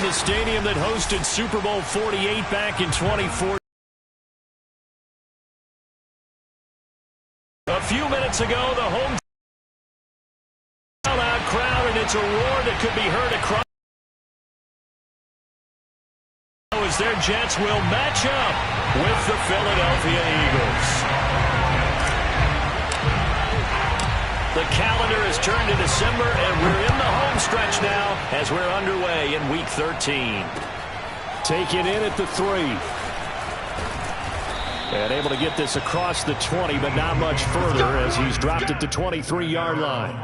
the stadium that hosted Super Bowl 48 back in 2014. A few minutes ago, the home out crowd, and it's a roar that could be heard across as their Jets will match up with the Philadelphia Eagles. The calendar has turned to December, and we're in the home stretch now as we're underway in Week 13. Taken in at the 3. And able to get this across the 20, but not much further as he's dropped at the 23-yard line.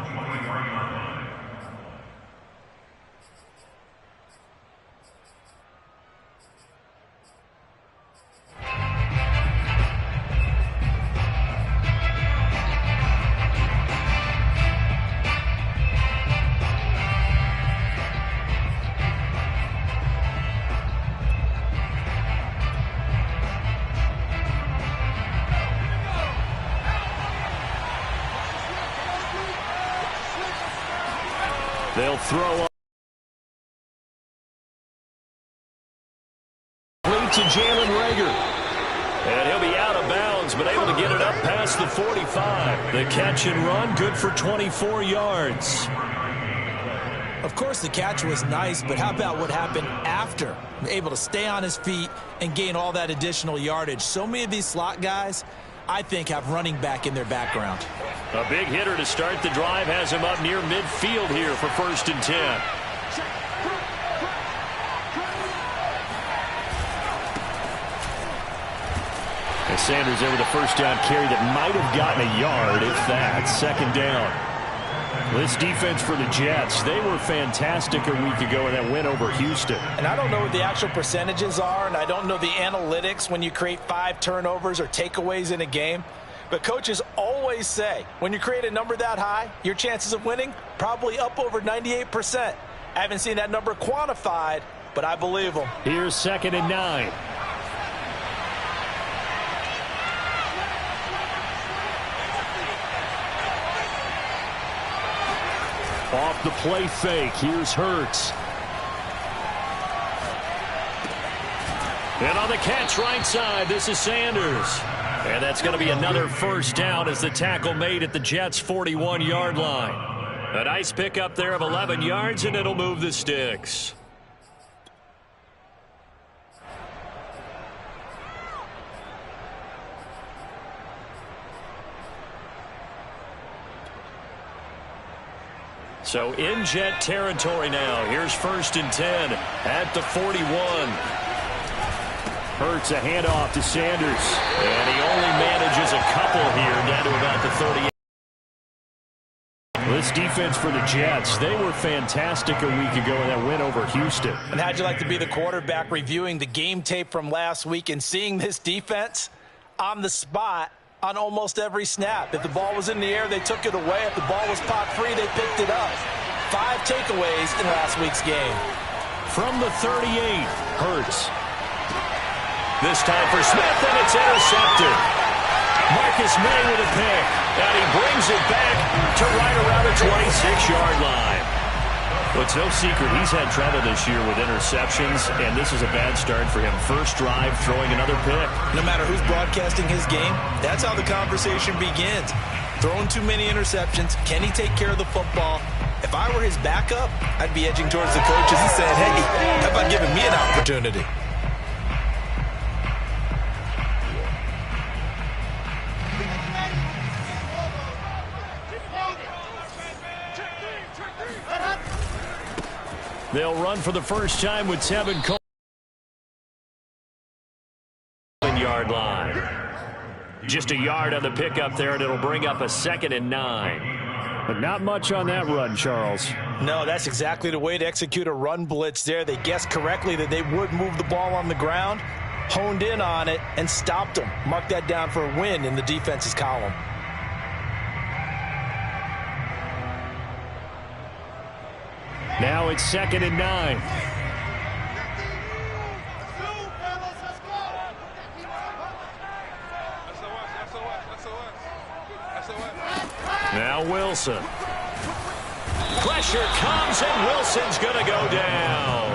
They'll throw up. To Jalen Reagor. And he'll be out of bounds, but able to get it up past the 45. The catch and run, good for 24 yards. Of course, the catch was nice, but how about what happened after? Able to stay on his feet and gain all that additional yardage. So many of these slot guys, I think, have running back in their background. A big hitter to start the drive has him up near midfield here for 1st and 10. And Sanders there with a first down carry that might have gotten a yard, if that. 2nd down. This defense for the Jets, they were fantastic a week ago in that win over Houston. And I don't know what the actual percentages are, and I don't know the analytics when you create 5 turnovers or takeaways in a game. But coaches always say, when you create a number that high, your chances of winning probably up over 98%. I haven't seen that number quantified, but I believe them. Here's 2nd and 9. Off the play fake, here's Hurts. And on the catch right side, this is Sanders. And that's going to be another first down as the tackle made at the Jets' 41-yard line. A nice pickup there of 11 yards, and it'll move the sticks. So in Jet territory now. Here's 1st and 10 at the 41. Hurts a handoff to Sanders. And he only manages a couple here down to about the 38. This defense for the Jets, they were fantastic a week ago in that win over Houston. And how'd you like to be the quarterback reviewing the game tape from last week and seeing this defense on the spot on almost every snap? If the ball was in the air, they took it away. If the ball was pop free, they picked it up. 5 takeaways in last week's game. From the 38, Hurts. This time for Smith, and it's intercepted. Marcus May with a pick, and he brings it back to right around the 26-yard line. Well, it's no secret he's had trouble this year with interceptions, and this is a bad start for him. First drive, throwing another pick. No matter who's broadcasting his game, that's how the conversation begins. Throwing too many interceptions, can he take care of the football? If I were his backup, I'd be edging towards the coaches and saying, hey, how about giving me an opportunity? They'll run for the first time with Tevin Coleman. Yard line. Just a yard on the pickup there, and it'll bring up a 2nd and 9. But not much on that run, Charles. No, that's exactly the way to execute a run blitz there. They guessed correctly that they would move the ball on the ground, honed in on it, and stopped them. Mark that down for a win in the defense's column. Now it's 2nd and 9. Now Wilson. Pressure comes, and Wilson's going to go down.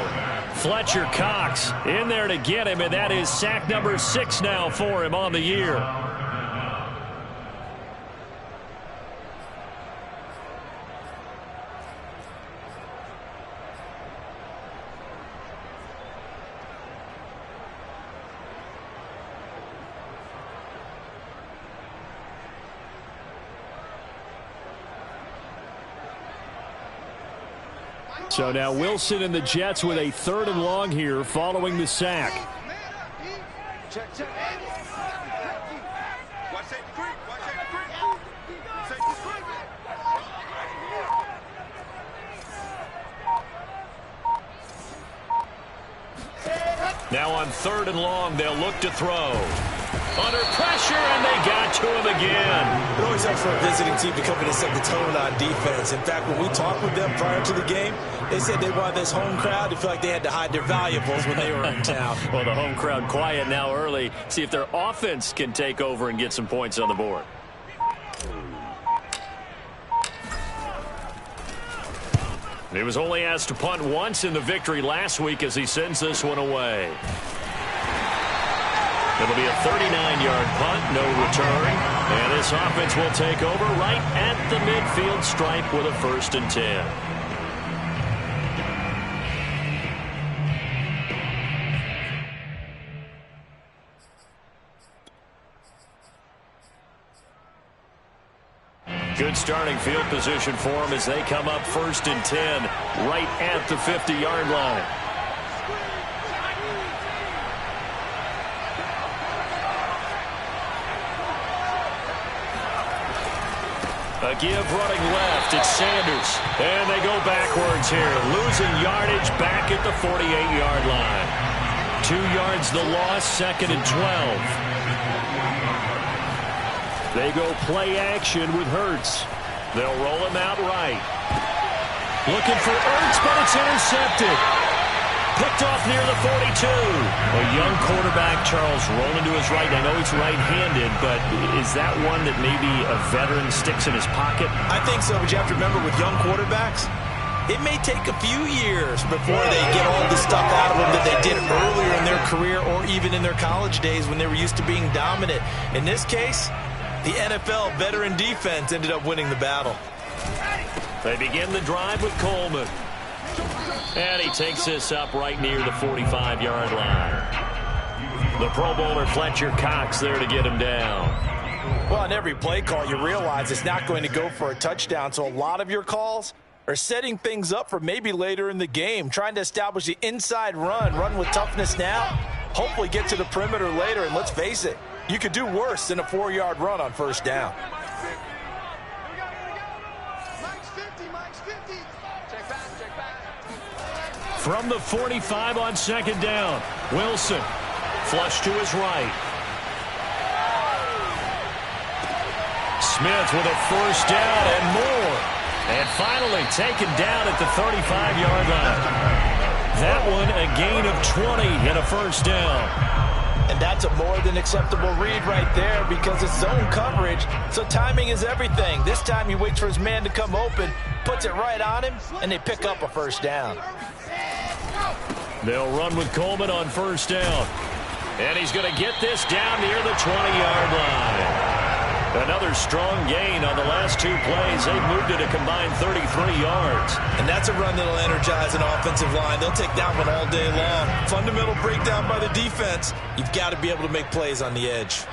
Fletcher Cox in there to get him, and that is sack number 6 now for him on the year. So now Wilson and the Jets with a 3rd and long here following the sack. Check, check. Now on 3rd and long, they'll look to throw. Under pressure, and they got to him again. It always helps for a visiting team to come in and set the tone on defense. In fact, when we talked with them prior to the game, they said they wanted this home crowd to feel like they had to hide their valuables when they were in town. Well, the home crowd quiet now early. See if their offense can take over and get some points on the board. He was only asked to punt once in the victory last week as he sends this one away. It'll be a 39-yard punt, no return. And this offense will take over right at the midfield stripe with a 1st and 10. Good starting field position for them as they come up 1st and 10 right at the 50-yard line. A give running left. It's Sanders. And they go backwards here. Losing yardage back at the 48-yard line. 2 yards the loss, 2nd and 12. They go play action with Hurts. They'll roll him out right. Looking for Ertz, but it's intercepted. Picked off near the 42. A young quarterback, Charles, rolling to his right. I know he's right-handed, but is that one that maybe a veteran sticks in his pocket? I think so, but you have to remember with young quarterbacks, it may take a few years before they get all the stuff out of them that they did earlier in their career or even in their college days when they were used to being dominant. In this case, the NFL veteran defense ended up winning the battle. They begin the drive with Coleman. And he takes this up right near the 45-yard line. The Pro Bowler Fletcher Cox there to get him down. Well, on every play call, you realize it's not going to go for a touchdown, so a lot of your calls are setting things up for maybe later in the game, trying to establish the inside run with toughness now, hopefully get to the perimeter later, and let's face it, you could do worse than a 4-yard run on 1st down. From the 45 on 2nd down, Wilson flush to his right. Smith with a 1st down and more. And finally taken down at the 35-yard line. That one a gain of 20 and a 1st down. And that's a more than acceptable read right there because it's zone coverage, so timing is everything. This time he waits for his man to come open, puts it right on him, and they pick up a 1st down. They'll run with Coleman on 1st down. And he's going to get this down near the 20-yard line. Another strong gain on the last 2 plays. They've moved it a combined 33 yards. And that's a run that'll energize an offensive line. They'll take that one all day long. Fundamental breakdown by the defense. You've got to be able to make plays on the edge.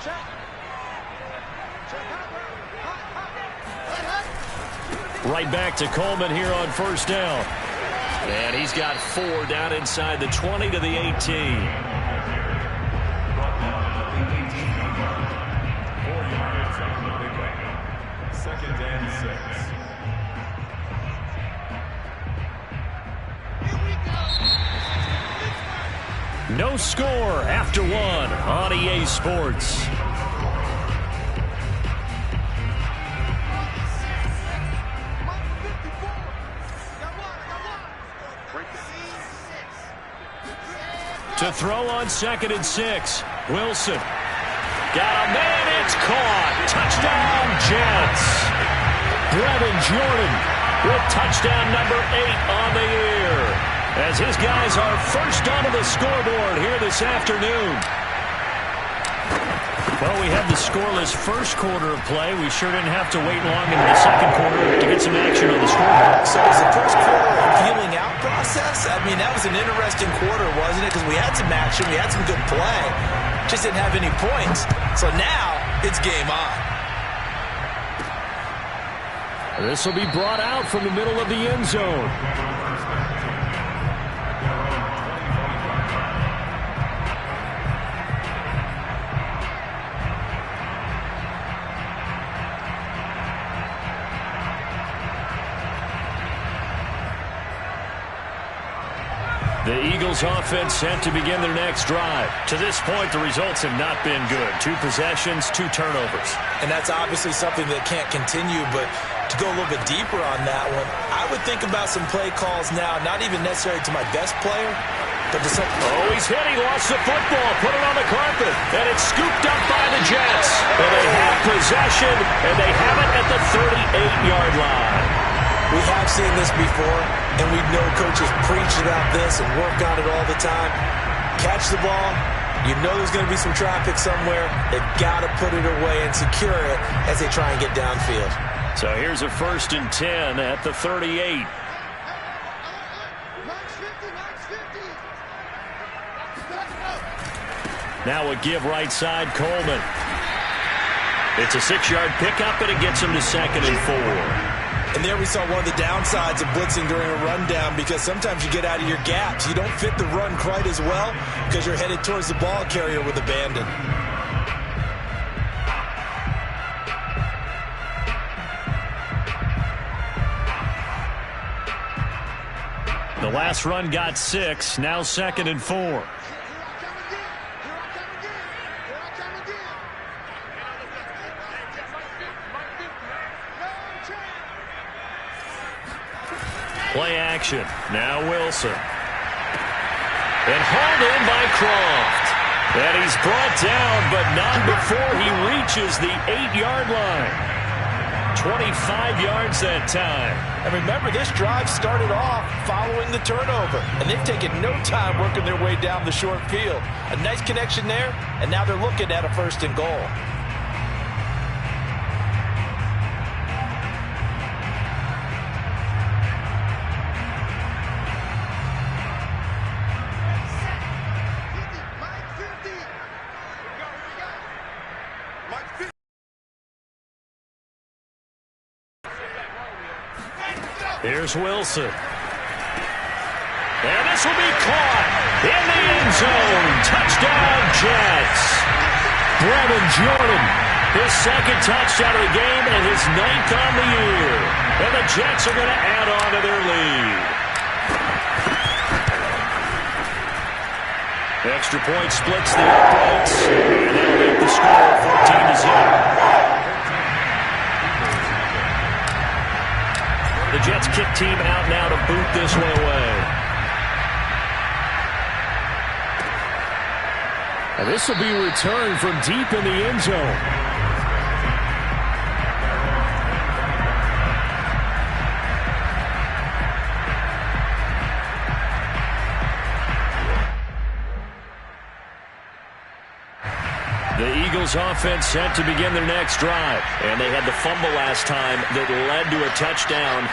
Right back to Coleman here on 1st down. And he's got 4 down inside the 20 to the 18. No score after 1 on EA Sports. To throw on 2nd and 6. Wilson. Got a man. It's caught. Touchdown, Jets. Brevin Jordan with touchdown number 8 on the year. as his guys are first onto the scoreboard here this afternoon. Well, we had the scoreless first quarter of play. We sure didn't have to wait long into the second quarter to get some action on the scoreboard. So was the first quarter a feeling out process? I mean, that was an interesting quarter, wasn't it? Because we had some action, we had some good play, just didn't have any points. So now it's game on. This will be brought out from the middle of the end zone. The Eagles offense set to begin their next drive. To this point, the results have not been good. 2 possessions, 2 turnovers. And that's obviously something that can't continue, but to go a little bit deeper on that one, I would think about some play calls now, not even necessarily to my best player, but to some... Oh, he's hit. He lost the football. Put it on the carpet. And it's scooped up by the Jets. And they have possession, and they have it at the 38-yard line. We have seen this before, and we know coaches preach about this and work on it all the time. Catch the ball. You know there's going to be some traffic somewhere. They've got to put it away and secure it as they try and get downfield. So here's a 1st and 10 at the 38. Now a give right side, Coleman. It's a 6-yard pickup, and it gets him to 2nd and 4. And there we saw one of the downsides of blitzing during a rundown, because sometimes you get out of your gaps. You don't fit the run quite as well because you're headed towards the ball carrier with abandon. The last run got 6, now 2nd and 4. Play action. Now Wilson. And hauled in by Croft. And he's brought down, but not before he reaches the 8-yard line. 25 yards that time. And remember, this drive started off following the turnover, and they've taken no time working their way down the short field. A nice connection there, and now they're looking at a 1st and goal. Here's Wilson. And this will be caught in the end zone. Touchdown, Jets. Brevin Jordan, his 2nd touchdown of the game and his 9th on the year. And the Jets are going to add on to their lead. Extra point splits the uprights. And that'll make the score 14-0. The Jets kick team out now to boot this one away. And this will be returned from deep in the end zone. The Eagles offense set to begin their next drive. And they had the fumble last time that led to a touchdown.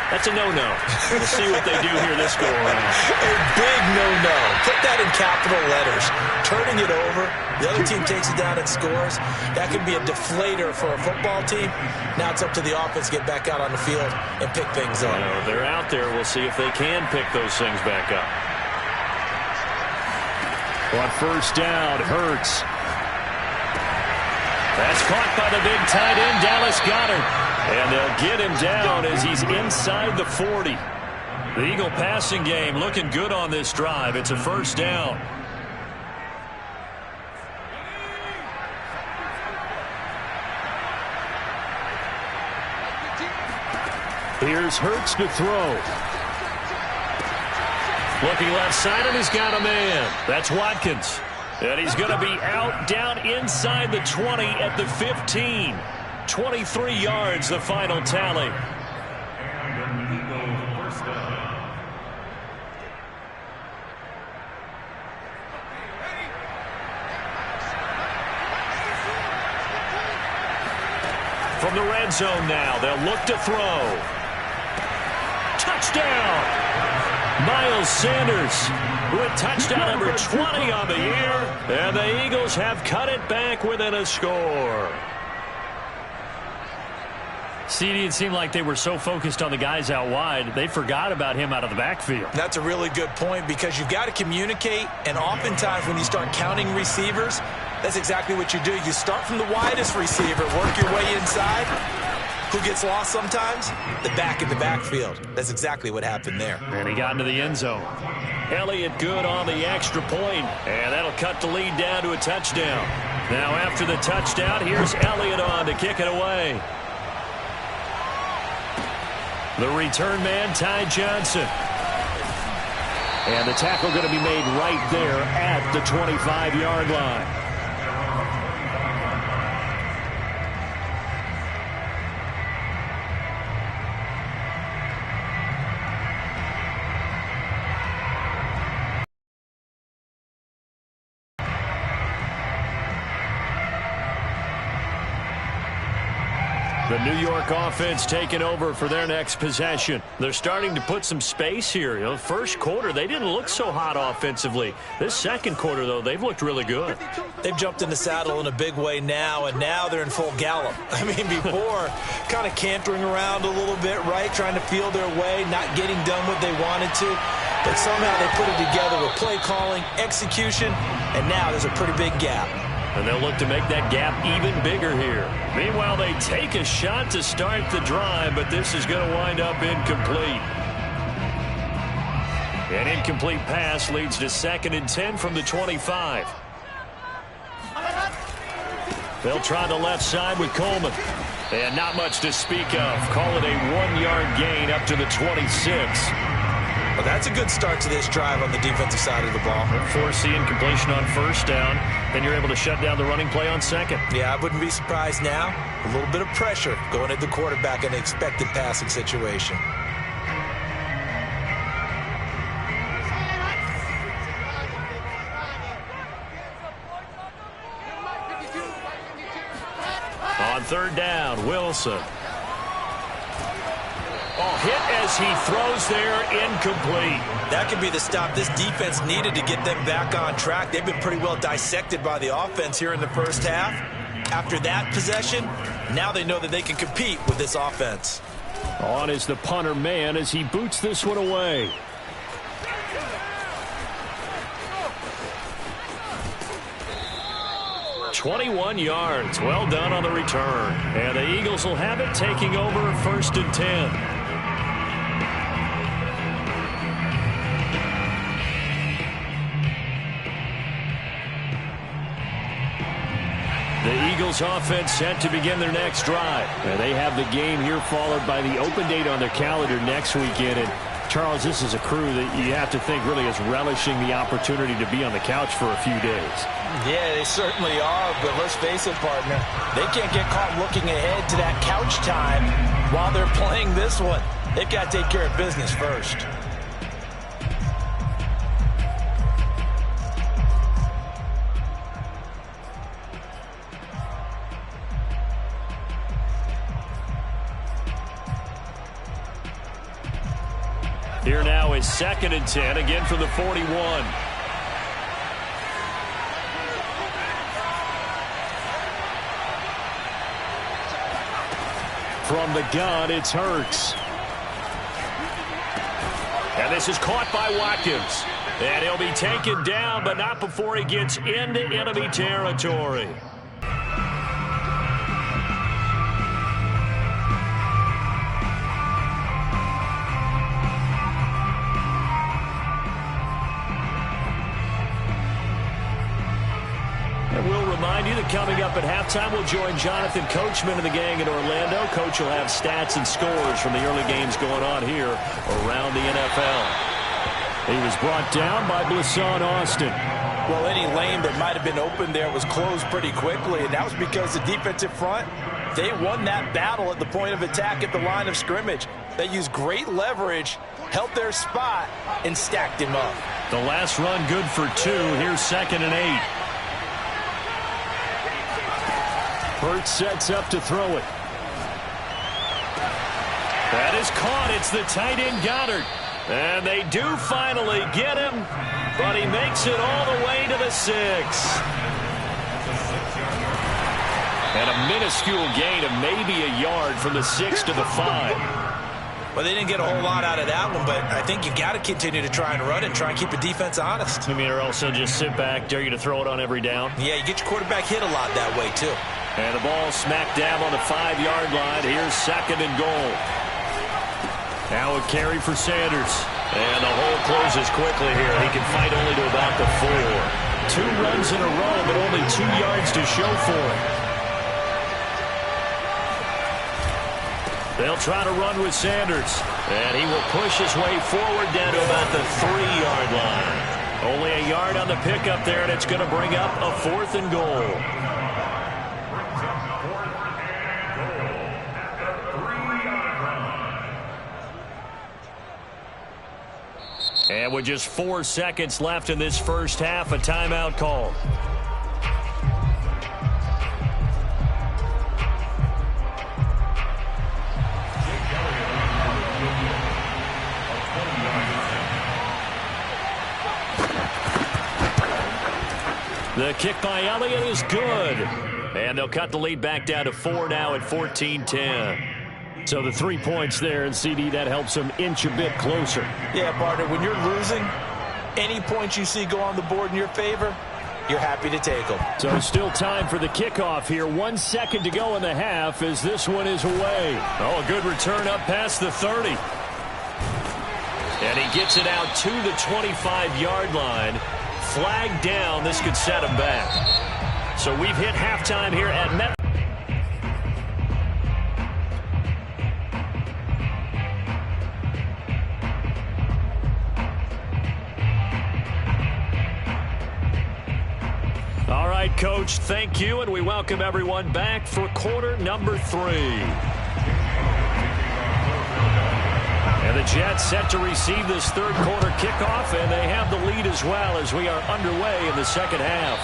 That's a no-no. We'll see what they do here this go-around. A big no-no. Put that in capital letters. Turning it over. The other team takes it down and scores. That could be a deflator for a football team. Now it's up to the offense to get back out on the field and pick things up. They're out there. We'll see if they can pick those things back up. On 1st down, Hurts. That's caught by the big tight end, Dallas Goedert. And they'll get him down as he's inside the 40. The Eagle passing game looking good on this drive. It's a 1st down. Here's Hurts to throw. Looking left side, and he's got a man. That's Watkins. And he's going to be out down inside the 20 at the 15. 23 yards, the final tally. From the red zone now, they'll look to throw. Touchdown! Miles Sanders with touchdown number 20 on the year. And the Eagles have cut it back within a score. CD, it seemed like they were so focused on the guys out wide, they forgot about him out of the backfield. That's a really good point because you've got to communicate, and oftentimes when you start counting receivers, that's exactly what you do. You start from the widest receiver, work your way inside. Who gets lost sometimes? The back in the backfield. That's exactly what happened there. And he got into the end zone. Elliott good on the extra point, and that'll cut the lead down to a touchdown. Now after the touchdown, here's Elliott on to kick it away. The return man, Ty Johnson. And the tackle going to be made right there at the 25-yard line. The New York offense taking over for their next possession. They're starting to put some space here. You know, first quarter, they didn't look so hot offensively. This second quarter, though, they've looked really good. They've jumped in the saddle in a big way now, and now they're in full gallop. I mean, before, kind of cantering around a little bit, right, trying to feel their way, not getting done what they wanted to. But somehow they put it together with play calling, execution, and now there's a pretty big gap. And they'll look to make that gap even bigger here. Meanwhile, they take a shot to start the drive, but this is going to wind up incomplete. An incomplete pass leads to 2nd and 10 from the 25. They'll try the left side with Coleman. And not much to speak of. Call it a 1-yard gain up to the 26. Well, that's a good start to this drive on the defensive side of the ball. Force the incompletion on first down, and you're able to shut down the running play on second. Yeah, I wouldn't be surprised now. A little bit of pressure going at the quarterback in an expected passing situation. On 3rd down, Wilson. Hit as he throws there, incomplete. That could be the stop this defense needed to get them back on track. They've been pretty well dissected by the offense here in the first half. After that possession, now they know that they can compete with this offense. On is the punter man as he boots this one away. "21 yards. Well done on the return. And the Eagles will have it, taking over 1st and 10. The Eagles offense set to begin their next drive. And they have the game here followed by the open date on their calendar next weekend. And Charles, this is a crew that you have to think really is relishing the opportunity to be on the couch for a few days. Yeah, they certainly are, but let's face it, partner. They can't get caught looking ahead to that couch time while they're playing this one. They've got to take care of business first. Here now is 2nd and 10, again from the 41. From the gun, it's Hurts. And this is caught by Watkins. And he'll be taken down, but not before he gets into enemy territory. Coming up at halftime, we'll join Jonathan Coachman and the gang in Orlando. Coach will have stats and scores from the early games going on here around the NFL. He was brought down by Blasson Austin. Well, any lane that might have been open there was closed pretty quickly, and that was because the defensive front, they won that battle at the point of attack at the line of scrimmage. They used great leverage, held their spot, and stacked him up. The last run good for 2. Here's 2nd and 8. Hurts sets up to throw it. That is caught. It's the tight end Goddard. And they do finally get him, but he makes it all the way to the 6. And a minuscule gain of maybe a yard from the 6 to the 5. Well, they didn't get a whole lot out of that one, but I think you got to continue to try and run and try and keep the defense honest. I mean, or also just sit back, dare you to throw it on every down. Yeah, you get your quarterback hit a lot that way, too. And the ball smack dab on the 5-yard line. Here's 2nd and goal. Now a carry for Sanders. And the hole closes quickly here. He can fight only to about the 4. 2 runs in a row, but only 2 yards to show for it. They'll try to run with Sanders. And he will push his way forward down to about the 3-yard line. Only a yard on the pickup there, and it's going to bring up a 4th and goal. And with just 4 seconds left in this first half, a timeout call. The kick by Elliott is good. And they'll cut the lead back down to 4 now at 14-10. So the 3 points there, and CD, that helps them inch a bit closer. Yeah, partner, when you're losing, any points you see go on the board in your favor, you're happy to take them. So still time for the kickoff here. 1 second to go in the half as this one is away. Oh, a good return up past the 30. And he gets it out to the 25-yard line. Flag down. This could set him back. So we've hit halftime here at Met. All right, Coach, thank you, and we welcome everyone back for quarter number 3. And the Jets set to receive this third quarter kickoff, and they have the lead as well as we are underway in the second half.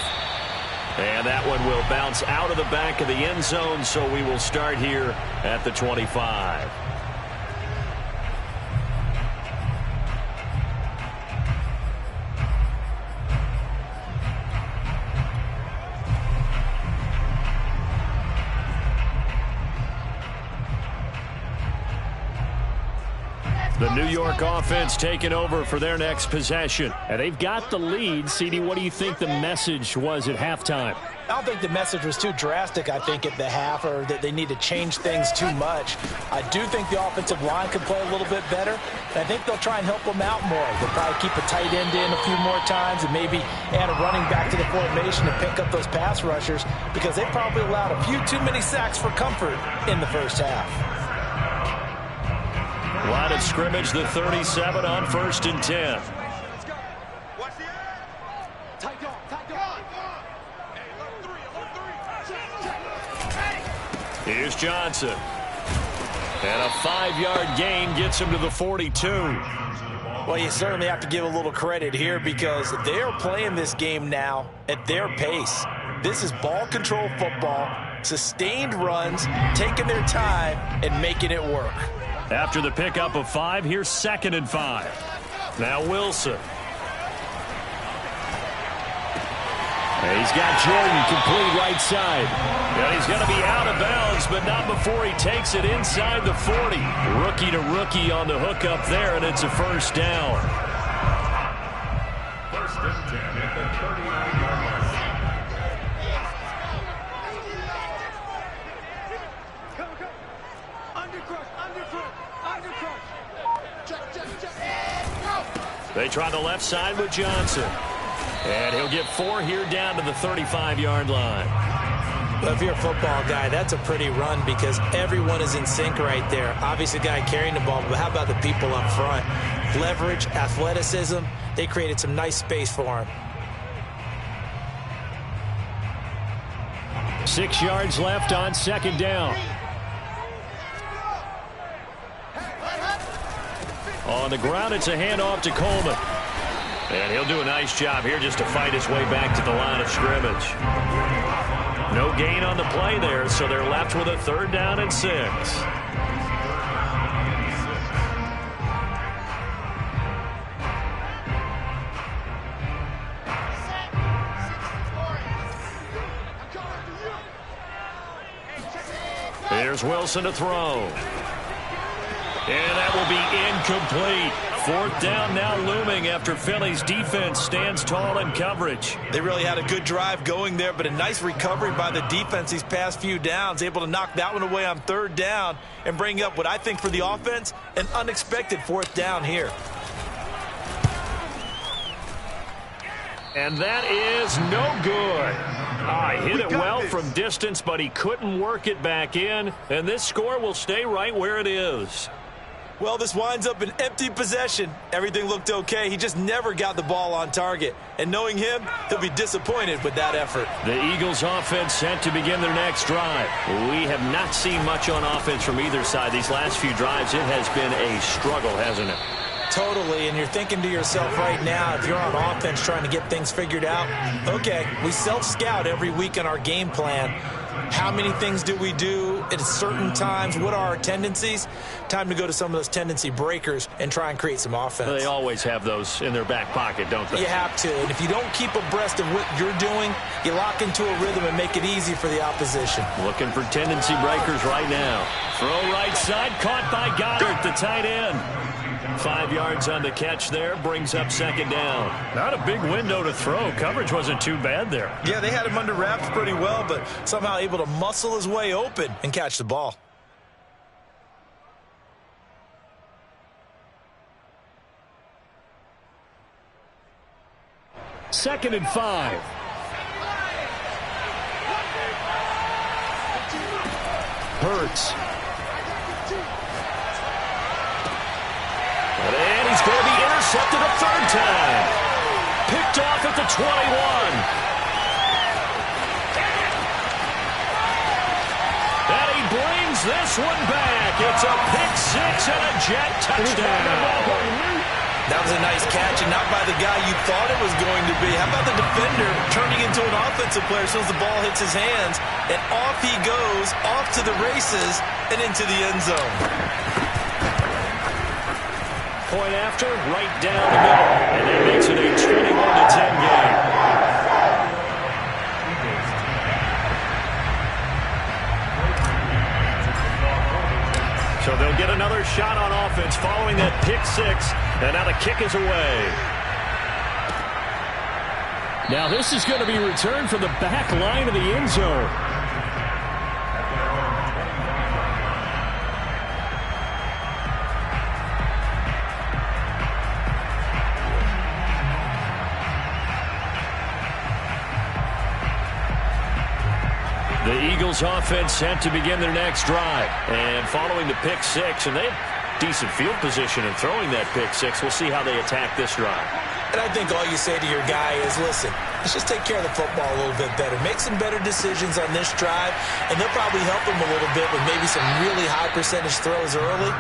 And that one will bounce out of the back of the end zone, so we will start here at the 25. The New York offense taking over for their next possession. And they've got the lead. CD, what do you think the message was at halftime? I don't think the message was too drastic, I think, at the half, or that they need to change things too much. I do think the offensive line can play a little bit better. And I think they'll try and help them out more. They'll probably keep a tight end in a few more times and maybe add a running back to the formation to pick up those pass rushers, because they probably allowed a few too many sacks for comfort in the first half. Line of scrimmage, the 37 on 1st and 10. Let's go. Watch the end. Tight go. Hey, alert 3. Here's Johnson. And a 5-yard gain gets him to the 42. Well, you certainly have to give a little credit here, because they're playing this game now at their pace. This is ball control football, sustained runs, taking their time, and making it work. After the pickup of 5, here's 2nd and 5. Now Wilson. And he's got Jordan complete right side. And he's going to be out of bounds, but not before he takes it inside the 40. Rookie to rookie on the hook up there, and it's a first down. First and 10 at the 39-yard line. They try the left side with Johnson. And he'll get 4 here down to the 35-yard line. Well, if you're a football guy, that's a pretty run, because everyone is in sync right there. Obviously, the guy carrying the ball, but how about the people up front? Leverage, athleticism, they created some nice space for him. 6 yards left on 2nd down. On the ground, it's a handoff to Coleman. And he'll do a nice job here just to fight his way back to the line of scrimmage. No gain on the play there, so they're left with a 3rd down and 6. Here's Wilson to throw. And that will be incomplete. 4th down now looming after Philly's defense stands tall in coverage. They really had a good drive going there, but a nice recovery by the defense these past few downs, able to knock that one away on 3rd down and bring up what I think for the offense, an unexpected 4th down here. And that is no good. Hit it well from distance, but he couldn't work it back in, and this score will stay right where it is. Well, this winds up an empty possession. Everything looked okay. He just never got the ball on target. And knowing him, he'll be disappointed with that effort. The Eagles offense set to begin their next drive. We have not seen much on offense from either side these last few drives. It has been a struggle, hasn't it? Totally, and you're thinking to yourself right now, if you're on offense trying to get things figured out, okay, we self-scout every week in our game plan. How many things do we do at certain times? What are our tendencies? Time to go to some of those tendency breakers and try and create some offense. They always have those in their back pocket, don't they? You have to, and if you don't keep abreast of what you're doing, you lock into a rhythm and make it easy for the opposition. Looking for tendency breakers right now. Throw right side, caught by Goddard, the tight end. 5 yards on the catch there, brings up 2nd down. Not a big window to throw. Coverage wasn't too bad there. Yeah, they had him under wraps pretty well, but somehow able to muscle his way open and catch the ball. Second and 5. Hurts. And he's going to be intercepted a 3rd time. Picked off at the 21. And he brings this one back. It's a pick 6 and a Jet touchdown. That was a nice catch, and not by the guy you thought it was going to be. How about the defender turning into an offensive player as soon as the ball hits his hands, and off he goes, off to the races, and into the end zone. Point after, right down the middle, and that makes it a 21-10 game. So they'll get another shot on offense following that pick 6, and now the kick is away. Now this is going to be returned from the back line of the end zone. The Eagles offense set to begin their next drive. And following the pick 6, and they have decent field position in throwing that pick 6. We'll see how they attack this drive. And I think all you say to your guy is, listen, let's just take care of the football a little bit better. Make some better decisions on this drive, and they'll probably help him a little bit with maybe some really high percentage throws early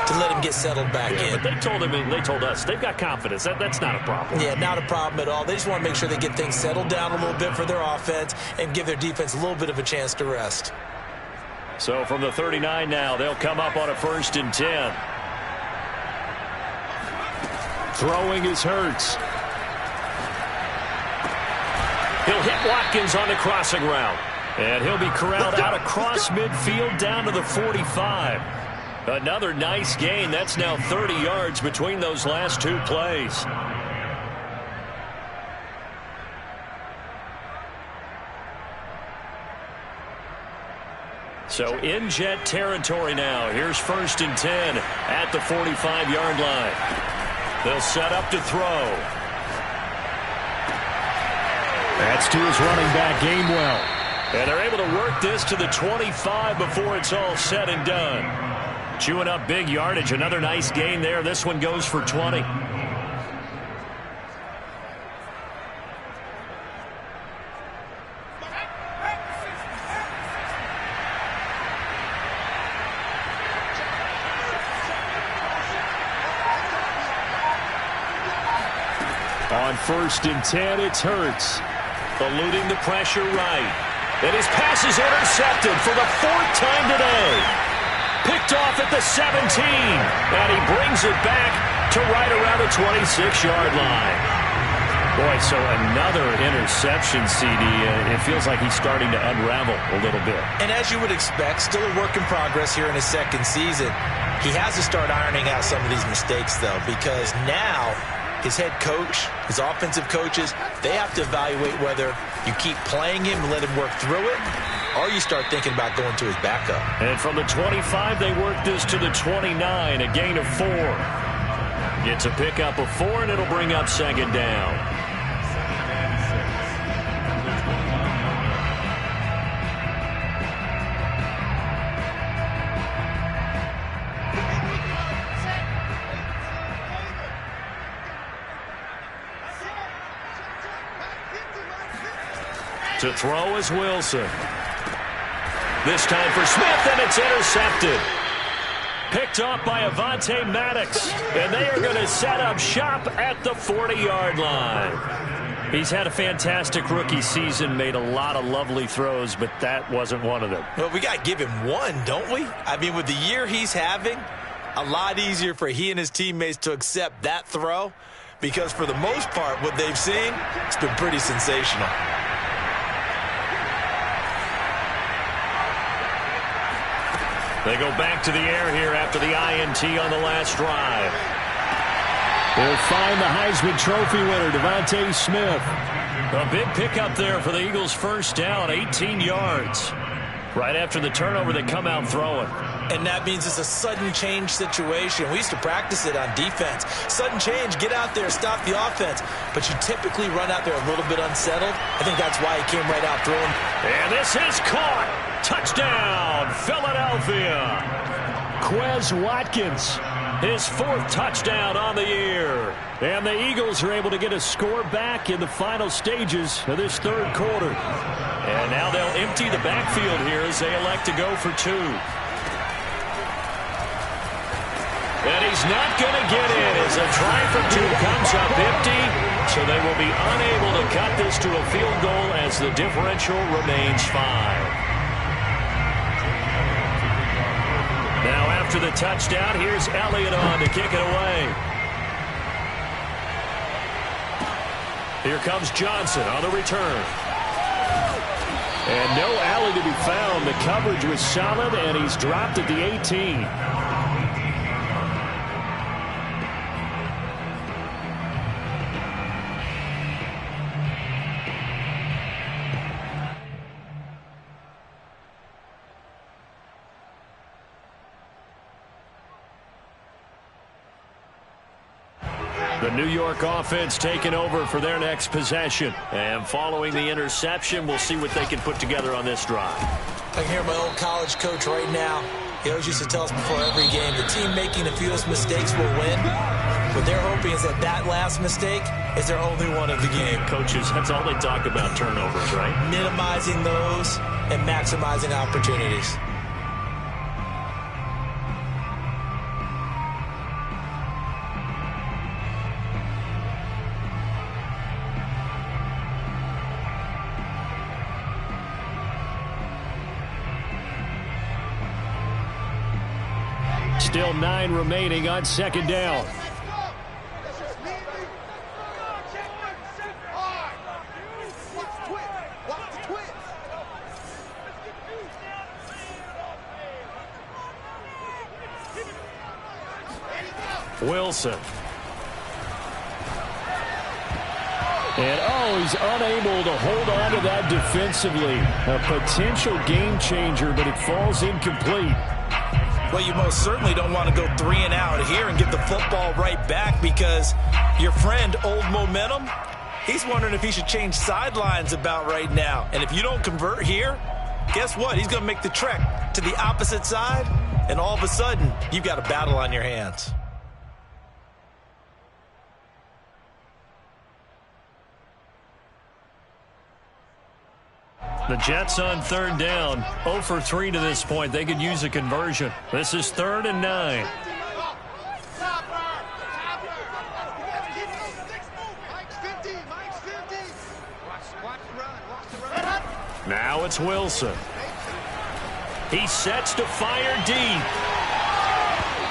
to let him get settled back in. But they told him, and they told us, they've got confidence. That's not a problem. Yeah, not a problem at all. They just want to make sure they get things settled down a little bit for their offense and give their defense a little bit of a chance to rest. So from the 39 now, they'll come up on a 1st and 10. Throwing is Hurts. He'll hit Watkins on the crossing route. And he'll be corralled out across midfield down to the 45. Another nice gain. That's now 30 yards between those last 2 plays. So in Jet territory now. Here's 1st and 10 at the 45-yard line. They'll set up to throw. That's to his running back, Gainwell. And they're able to work this to the 25 before it's all said and done. Chewing up big yardage. Another nice gain there. This one goes for 20. On 1st and 10, it's Hurts. Eluding the pressure right. And his pass is intercepted for the 4th time today. Picked off at the 17. And he brings it back to right around the 26-yard line. Boy, so another interception, CD. It feels like he's starting to unravel a little bit. And as you would expect, still a work in progress here in his second season. He has to start ironing out some of these mistakes, though, because now his head coach, his offensive coaches, they have to evaluate whether you keep playing him and let him work through it, or you start thinking about going to his backup. And from the 25, they work this to the 29, a gain of 4. Gets a pickup of 4, and it'll bring up second down. To throw is Wilson. This time for Smith, and it's intercepted. Picked off by Avonte Maddox, and they are going to set up shop at the 40-yard line. He's had a fantastic rookie season, made a lot of lovely throws, but that wasn't one of them. Well, we got to give him one, don't we? I mean, with the year he's having, a lot easier for he and his teammates to accept that throw, because for the most part, what they've seen, it's been pretty sensational. They go back to the air here after the INT on the last drive. They'll find the Heisman Trophy winner, DeVonta Smith. A big pickup there for the Eagles' first down, 18 yards. Right after the turnover, they come out throwing. And that means it's a sudden change situation. We used to practice it on defense. Sudden change, get out there, stop the offense. But you typically run out there a little bit unsettled. I think that's why he came right out throwing. And this is caught. Touchdown, Philadelphia. Quez Watkins, his 4th touchdown on the year. And the Eagles are able to get a score back in the final stages of this third quarter. And now they'll empty the backfield here as they elect to go for 2. And he's not going to get in as a try for 2 comes up empty. So they will be unable to cut this to a field goal as the differential remains 5. Now after the touchdown, here's Elliott on to kick it away. Here comes Johnson on the return. And no alley to be found. The coverage was solid, and he's dropped at the 18. The New York offense taking over for their next possession. And following the interception, we'll see what they can put together on this drive. I can hear my old college coach right now. He always used to tell us before every game, the team making the fewest mistakes will win. What they're hoping is that last mistake is their only one of the game. Coaches, that's all they talk about, turnovers, right? Minimizing those and maximizing opportunities. Still 9 remaining on second down. Wilson. And, he's unable to hold on to that defensively. A potential game changer, but it falls incomplete. Well, you most certainly don't want to go 3 and out here and get the football right back, because your friend, Old Momentum, he's wondering if he should change sidelines about right now. And if you don't convert here, guess what? He's going to make the trek to the opposite side, and all of a sudden, you've got a battle on your hands. The Jets on third down, 0 for 3 to this point. They could use a conversion. This is 3rd and 9. Now it's Wilson. He sets to fire deep.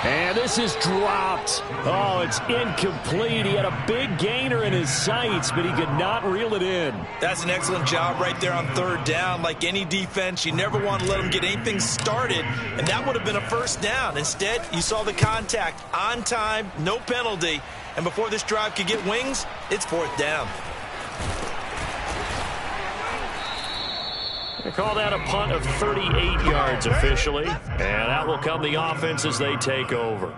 And this is dropped. Oh, it's incomplete. He had a big gainer in his sights, but he could not reel it in. That's an excellent job right there on third down. Like any defense, you never want to let them get anything started, and that would have been a first down. Instead, you saw the contact on time, no penalty, and before this drive could get wings, it's fourth down. They call that a punt of 38 yards officially, and out will come the offense as they take over.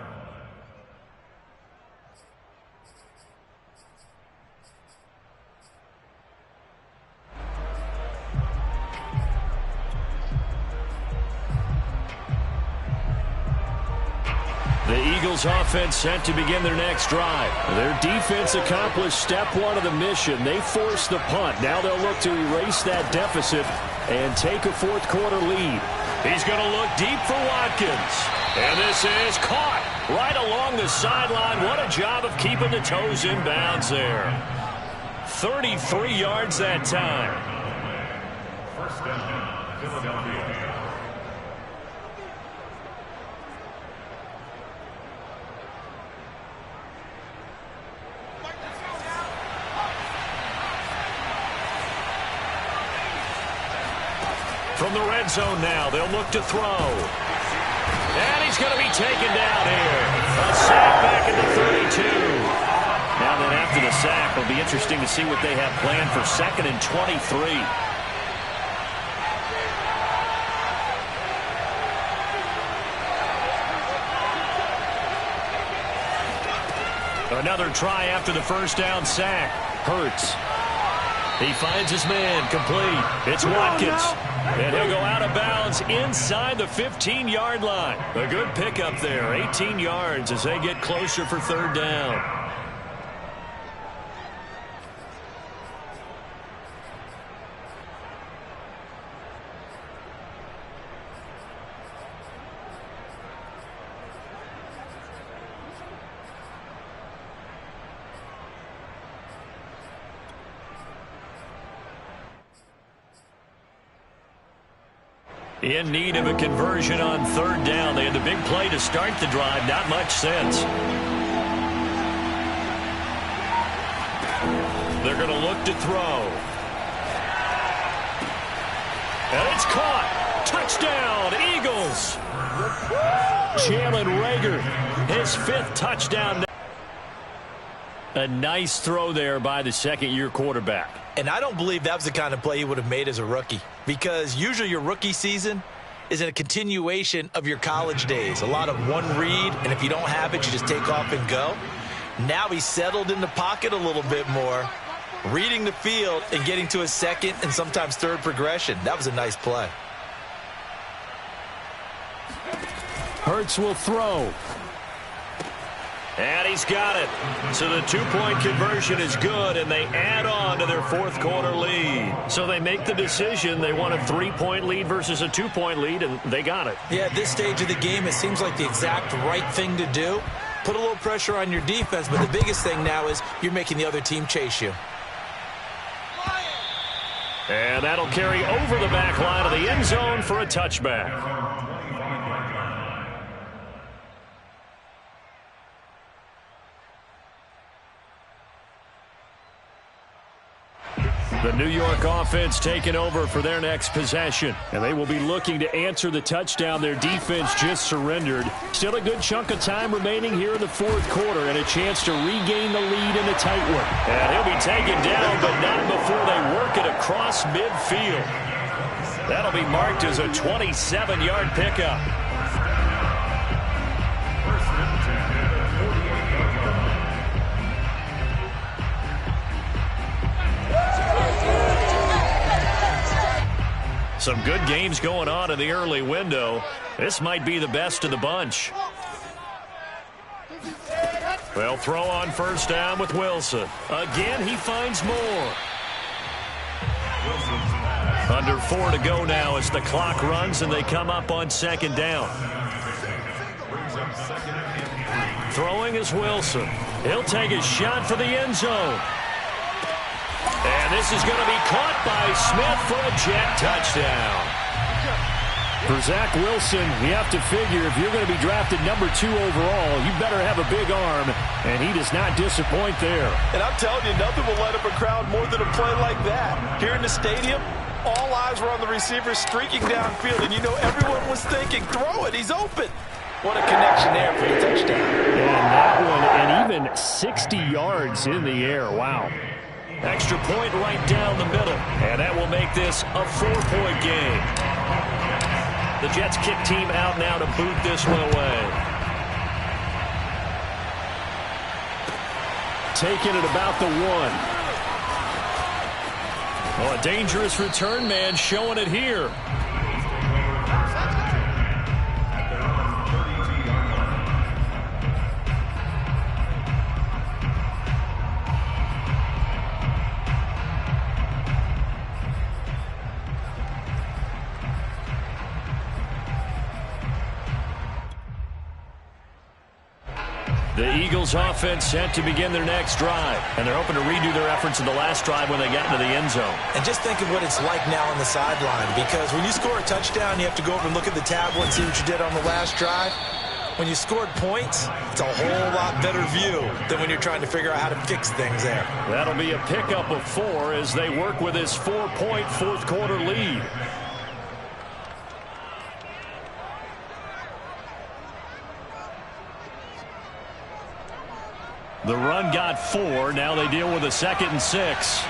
The Eagles offense set to begin their next drive. Their defense accomplished step one of the mission. They forced the punt. Now they'll look to erase that deficit and take a fourth quarter lead. He's going to look deep for Watkins. And this is caught right along the sideline. What a job of keeping the toes in bounds there. 33 yards that time. First down, Philadelphia. From the red zone now, they'll look to throw. And he's going to be taken down here. A sack back at the 32. Now then, after the sack, it'll be interesting to see what they have planned for 2nd and 23. Another try after the first down sack. Hurts. He finds his man, complete. It's Watkins. And he'll go out of bounds inside the 15-yard line. A good pickup there, 18 yards as they get closer for third down. In need of a conversion on third down. They had the big play to start the drive. Not much sense. They're going to look to throw. And it's caught. Touchdown, Eagles. Jalen Reagor, his 5th touchdown. A nice throw there by the second-year quarterback. And I don't believe that was the kind of play he would have made as a rookie, because usually your rookie season is in a continuation of your college days. A lot of one read, and if you don't have it, you just take off and go. Now he's settled in the pocket a little bit more, reading the field and getting to a second and sometimes third progression. That was a nice play. Hurts will throw. And he's got it. So the 2-point conversion is good, and they add on to their fourth quarter lead. So they make the decision. They want a 3-point lead versus a 2-point lead, and they got it. Yeah, at this stage of the game, it seems like the exact right thing to do. Put a little pressure on your defense, but the biggest thing now is you're making the other team chase you. And that'll carry over the back line of the end zone for a touchback. The New York offense taking over for their next possession. And they will be looking to answer the touchdown their defense just surrendered. Still a good chunk of time remaining here in the fourth quarter and a chance to regain the lead in a tight one. And he'll be taken down, but not before they work it across midfield. That'll be marked as a 27-yard pickup. Some good games going on in the early window. This might be the best of the bunch. They'll throw on first down with Wilson. Again, he finds more. Under 4 to go now as the clock runs and they come up on second down. Throwing is Wilson. He'll take a shot for the end zone. And this is going to be caught by Smith for a jet touchdown. For Zach Wilson, you have to figure if you're going to be drafted number 2 overall, you better have a big arm, and he does not disappoint there. And I'm telling you, nothing will light up a crowd more than a play like that. Here in the stadium, all eyes were on the receiver streaking downfield, and you know everyone was thinking, throw it, he's open. What a connection there for the touchdown. And that one, and even 60 yards in the air. Wow. Extra point right down the middle, and that will make this a 4-point game. The Jets kick team out now to boot this one away. Taking it about the 1. Well, a dangerous return man showing it here. The Eagles offense set to begin their next drive, and they're hoping to redo their efforts in the last drive when they got into the end zone. And just think of what it's like now on the sideline, because when you score a touchdown, you have to go over and look at the tablet and see what you did on the last drive. When you scored points, it's a whole lot better view than when you're trying to figure out how to fix things there. That'll be a pickup of 4 as they work with this 4-point fourth-quarter lead. The run got 4. Now they deal with a 2nd and 6.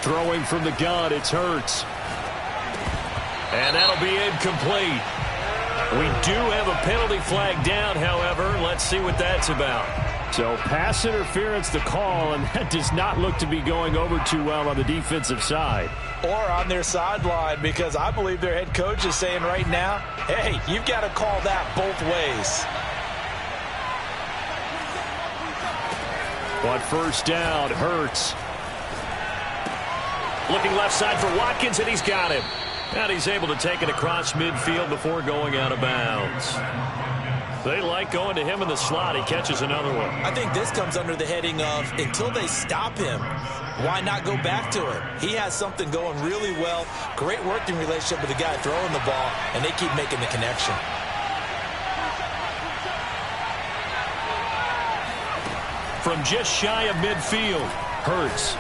Throwing from the gun, it's Hurts. And that'll be incomplete. We do have a penalty flag down, however. Let's see what that's about. So pass interference the call, and that does not look to be going over too well on the defensive side. Or on their sideline, because I believe their head coach is saying right now, hey, you've got to call that both ways. But first down, Hurts. Looking left side for Watkins, and he's got him. And he's able to take it across midfield before going out of bounds. They like going to him in the slot. He catches another one. I think this comes under the heading of, until they stop him, why not go back to it? He has something going really well. Great working relationship with the guy throwing the ball, and they keep making the connection. From just shy of midfield, Hurts.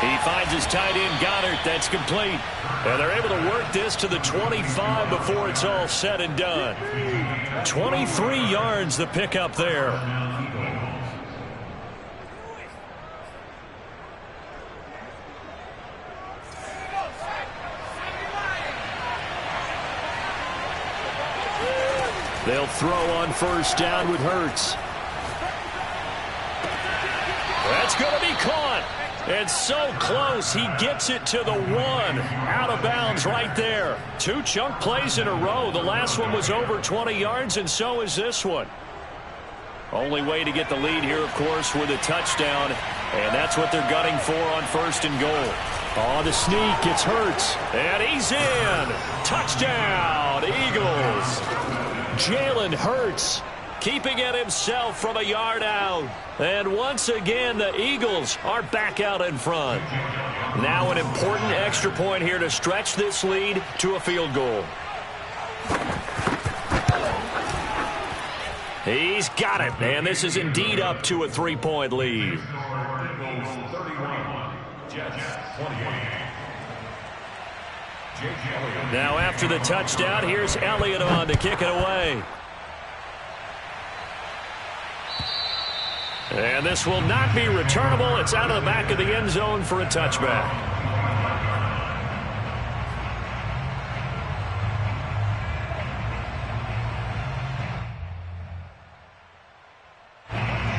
He finds his tight end, Goddard. That's complete. And they're able to work this to the 25 before it's all said and done. 23 yards the pickup there. They'll throw on first down with Hurts. That's going to be caught. And so close, he gets it to the 1. Out of bounds right there. 2 chunk plays in a row. The last one was over 20 yards, and so is this one. Only way to get the lead here, of course, with a touchdown. And that's what they're gunning for on first and goal. Oh, the sneak, it's Hurts. And he's in. Touchdown, Eagles. Jalen Hurts keeping it himself from a yard out. And once again, the Eagles are back out in front. Now an important extra point here to stretch this lead to a field goal. He's got it, and this is indeed up to a 3-point lead. Now after the touchdown, here's Elliott on to kick it away. And this will not be returnable. It's out of the back of the end zone for a touchback.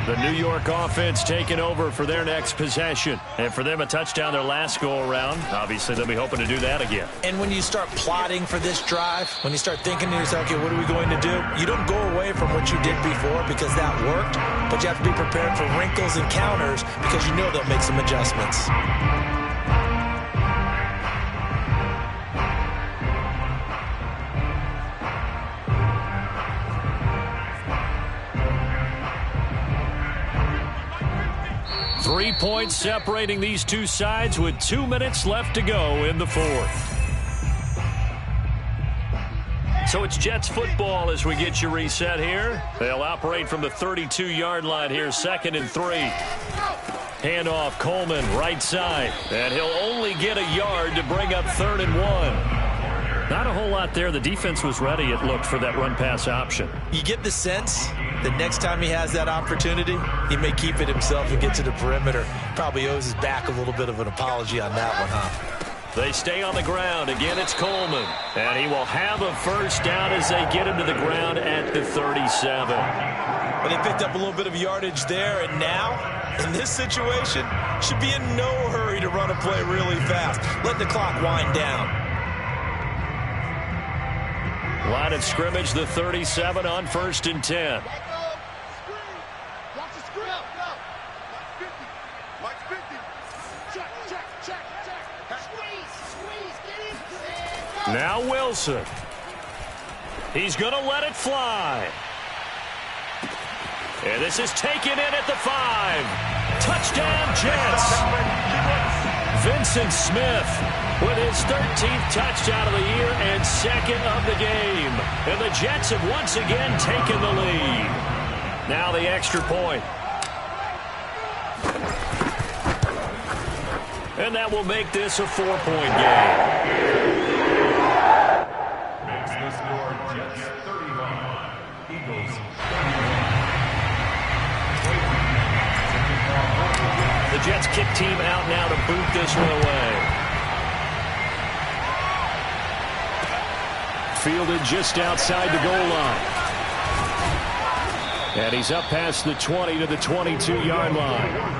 The New York offense taking over for their next possession. And for them, a touchdown their last go-around. Obviously, they'll be hoping to do that again. And when you start plotting for this drive, when you start thinking to yourself, okay, what are we going to do? You don't go away from what you did before because that worked, but you have to be prepared for wrinkles and counters because you know they'll make some adjustments. points separating these two sides with 2 minutes left to go in the fourth. So it's Jets football as we get you reset here. They'll operate from the 32-yard line here, 2nd and 3. Handoff, Coleman, right side. And he'll only get a yard to bring up 3rd and 1. Not a whole lot there. The defense was ready, it looked, for that run-pass option. You get the sense that next time he has that opportunity, he may keep it himself and get to the perimeter. Probably owes his back a little bit of an apology on that one, huh? They stay on the ground. Again, it's Coleman. And he will have a first down as they get him to the ground at the 37. But they picked up a little bit of yardage there, and now, in this situation, should be in no hurry to run a play really fast. Let the clock wind down. Line of scrimmage, the 37 on 1st and 10. Now Wilson. He's going to let it fly. And this is taken in at the 5. Touchdown, Jets. Vincent Smith with his 13th touchdown of the year and 2nd of the game. And the Jets have once again taken the lead. Now the extra point. And that will make this a 4-point game. Makes the score Jets 31, Eagles 31. The Jets kick team out now to boot this one away. Fielded just outside the goal line. And he's up past the 20 to the 22-yard line.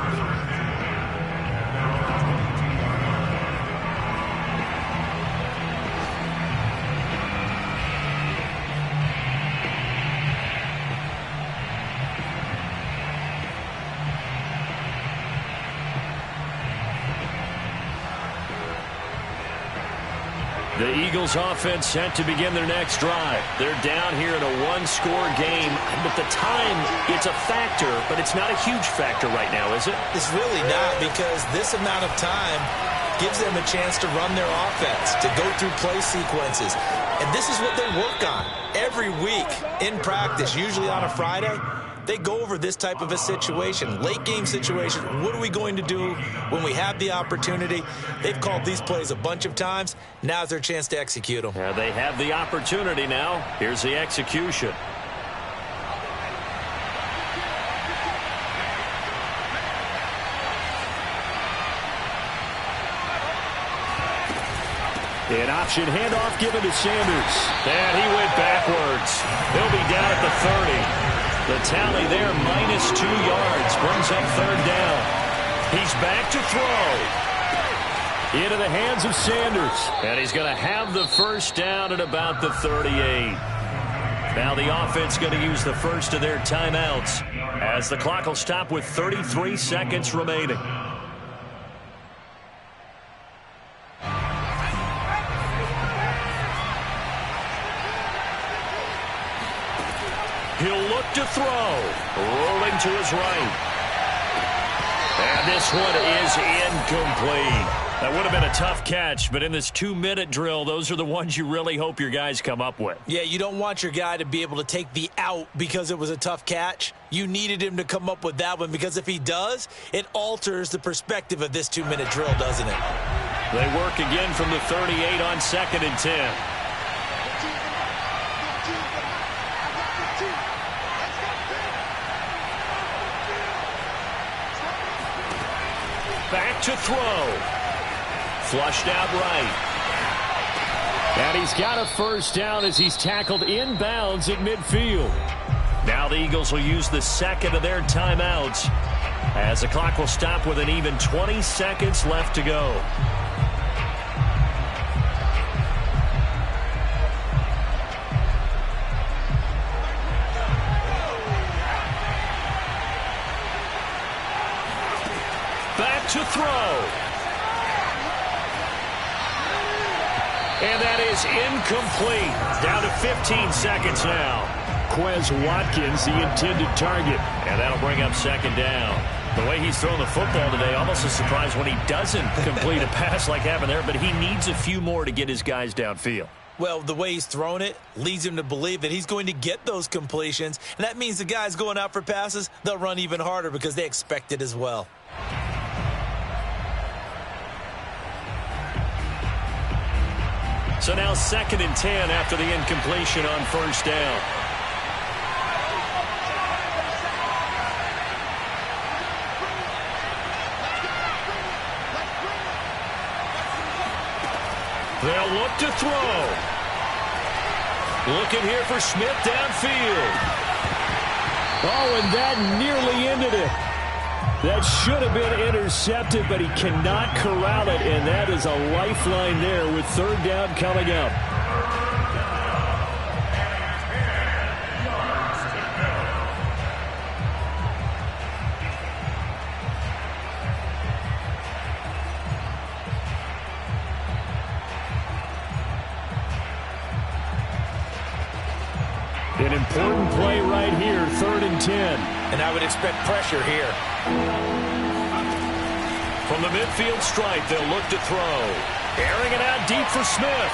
The Eagles offense set to begin their next drive. They're down here in a one-score game, but the time, it's a factor, but it's not a huge factor right now, is it? It's really not, because this amount of time gives them a chance to run their offense, to go through play sequences. And this is what they work on every week in practice, usually on a Friday. They go over this type of a situation, late game situation. What are we going to do when we have the opportunity? They've called these plays a bunch of times. Now's their chance to execute them. Yeah, they have the opportunity now. Here's the execution. An option handoff given to Sanders. And he went backwards. He'll be down at the 30. The tally there, -2 yards, brings up 3rd down. He's back to throw. Into the hands of Sanders. And he's going to have the first down at about the 38. Now the offense going to use the first of their timeouts as the clock will stop with 33 seconds remaining. He'll look to throw. Rolling to his right. And this one is incomplete. That would have been a tough catch, but in this 2-minute drill, those are the ones you really hope your guys come up with. Yeah, you don't want your guy to be able to take the out because it was a tough catch. You needed him to come up with that one, because if he does, it alters the perspective of this 2-minute drill, doesn't it? They work again from the 38 on 2nd and 10. Back to throw. Flushed out right. And he's got a first down as he's tackled inbounds at midfield. Now the Eagles will use the second of their timeouts as the clock will stop with an even 20 seconds left to go. Back to throw. And that is incomplete. Down to 15 seconds now. Quez Watkins, the intended target. And that'll bring up 2nd down. The way he's thrown the football today, almost a surprise when he doesn't complete a pass like happened there, but he needs a few more to get his guys downfield. Well, the way he's thrown it leads him to believe that he's going to get those completions, and that means the guys going out for passes, they'll run even harder because they expect it as well. So now 2nd and 10 after the incompletion on first down. They'll look to throw. Looking here for Smith downfield. Oh, and that nearly ended it. That should have been intercepted, but he cannot corral it, and that is a lifeline there with 3rd down coming up. An important play right here, 3rd and 10. And I would expect pressure here. From the midfield stripe, they'll look to throw. Airing it out deep for Smith.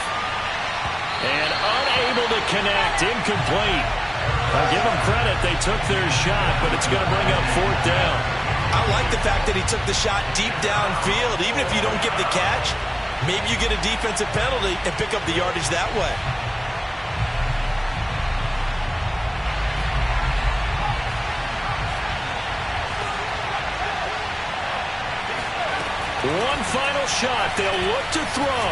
And unable to connect, incomplete. I'll give them credit, they took their shot, but it's going to bring up 4th down. I like the fact that he took the shot deep downfield. Even if you don't get the catch, maybe you get a defensive penalty and pick up the yardage that way. One final shot. They'll look to throw.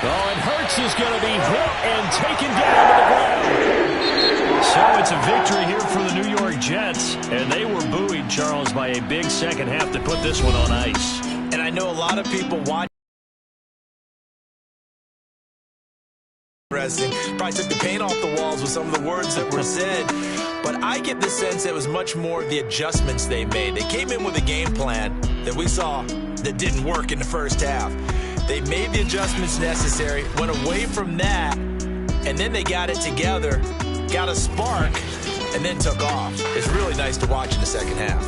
Oh, and Hurts is going to be hit and taken down to the ground. So it's a victory here for the New York Jets. And they were buoyed, Charles, by a big second half to put this one on ice. And I know a lot of people watch. Probably took the paint off the walls with some of the words that were said. But I get the sense it was much more of the adjustments they made. They came in with a game plan that we saw that didn't work in the first half. They made the adjustments necessary, went away from that, and then they got it together, got a spark, and then took off. It's really nice to watch in the second half.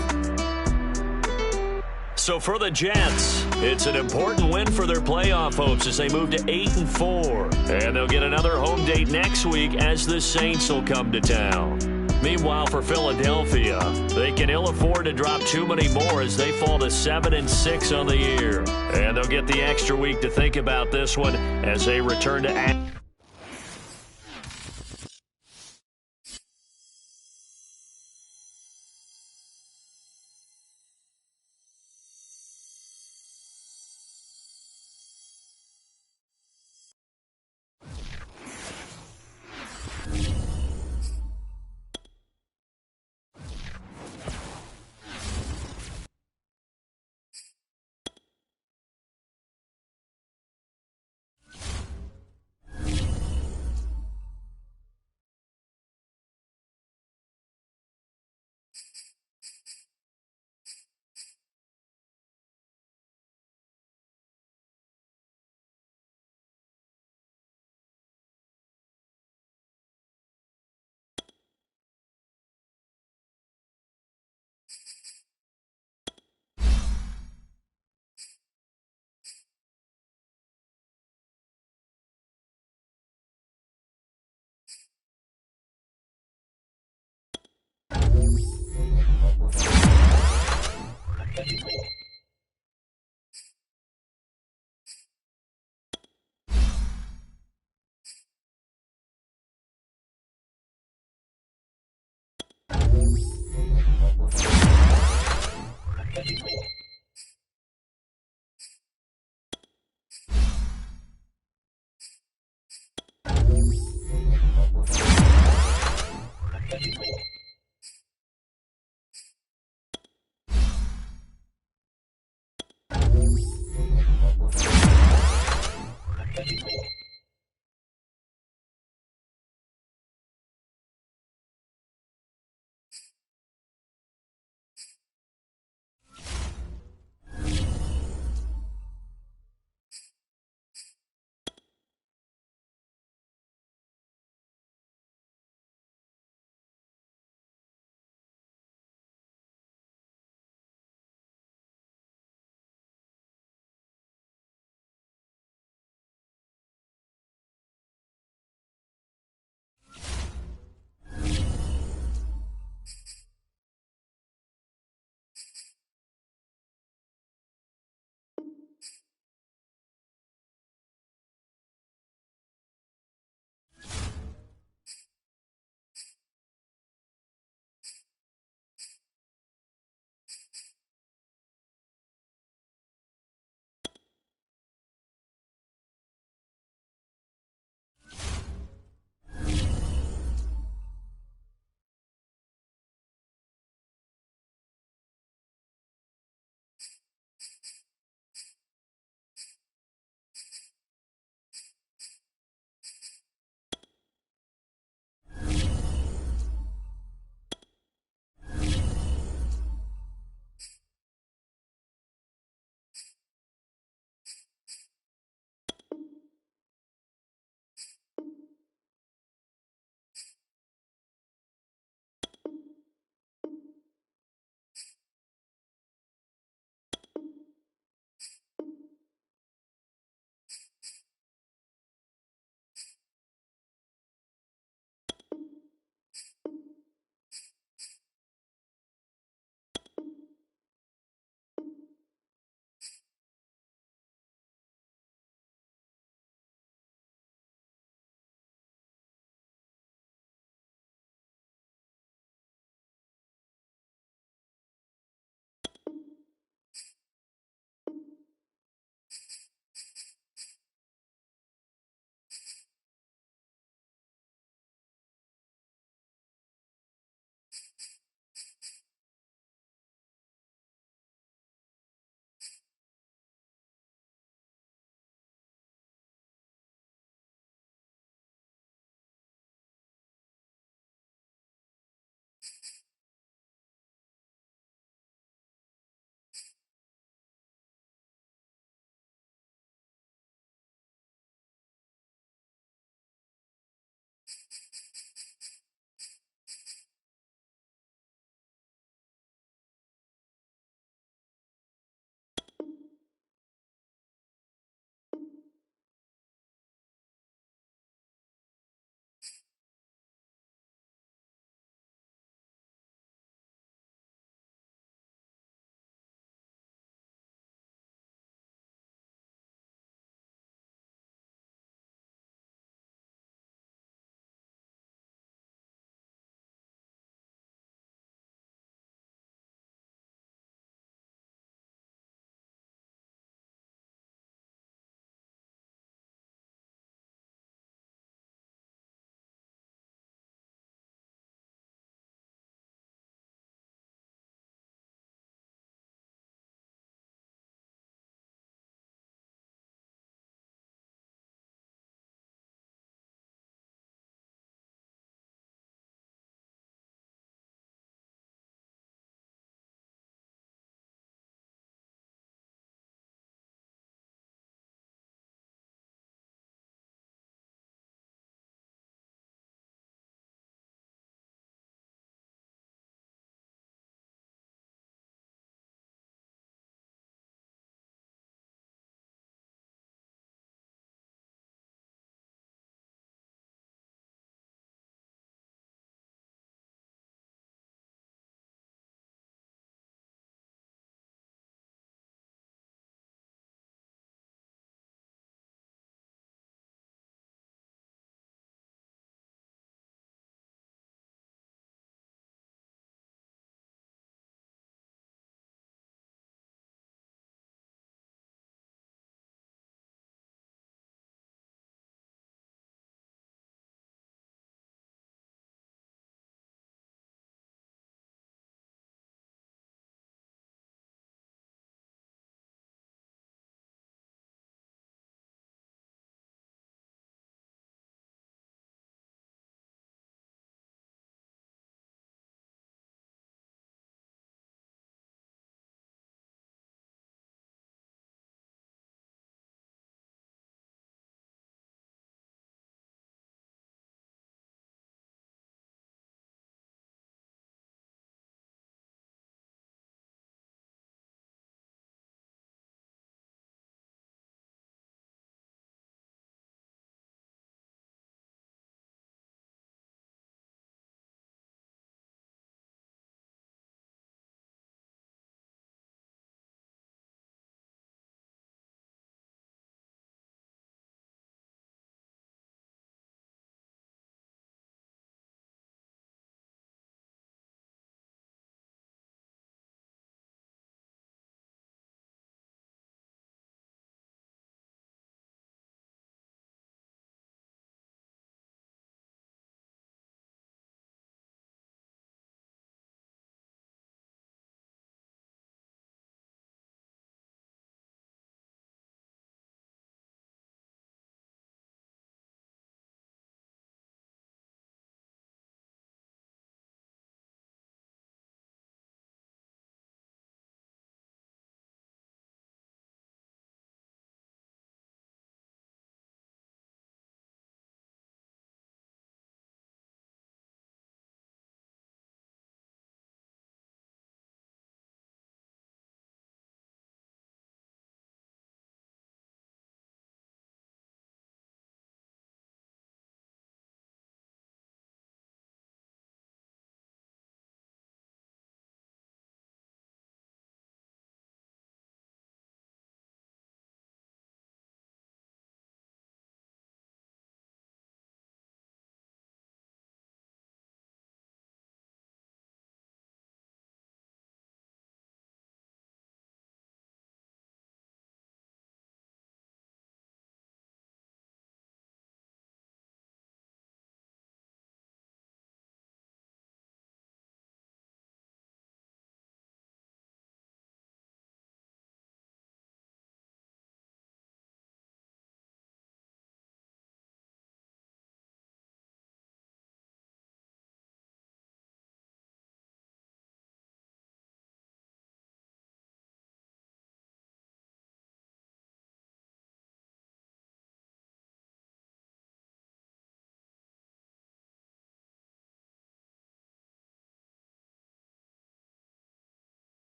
So for the Jets, it's an important win for their playoff hopes as they move to 8-4. And they'll get another home date next week as the Saints will come to town. Meanwhile, for Philadelphia, they can ill afford to drop too many more as they fall to 7-6 on the year. And they'll get the extra week to think about this one as they return to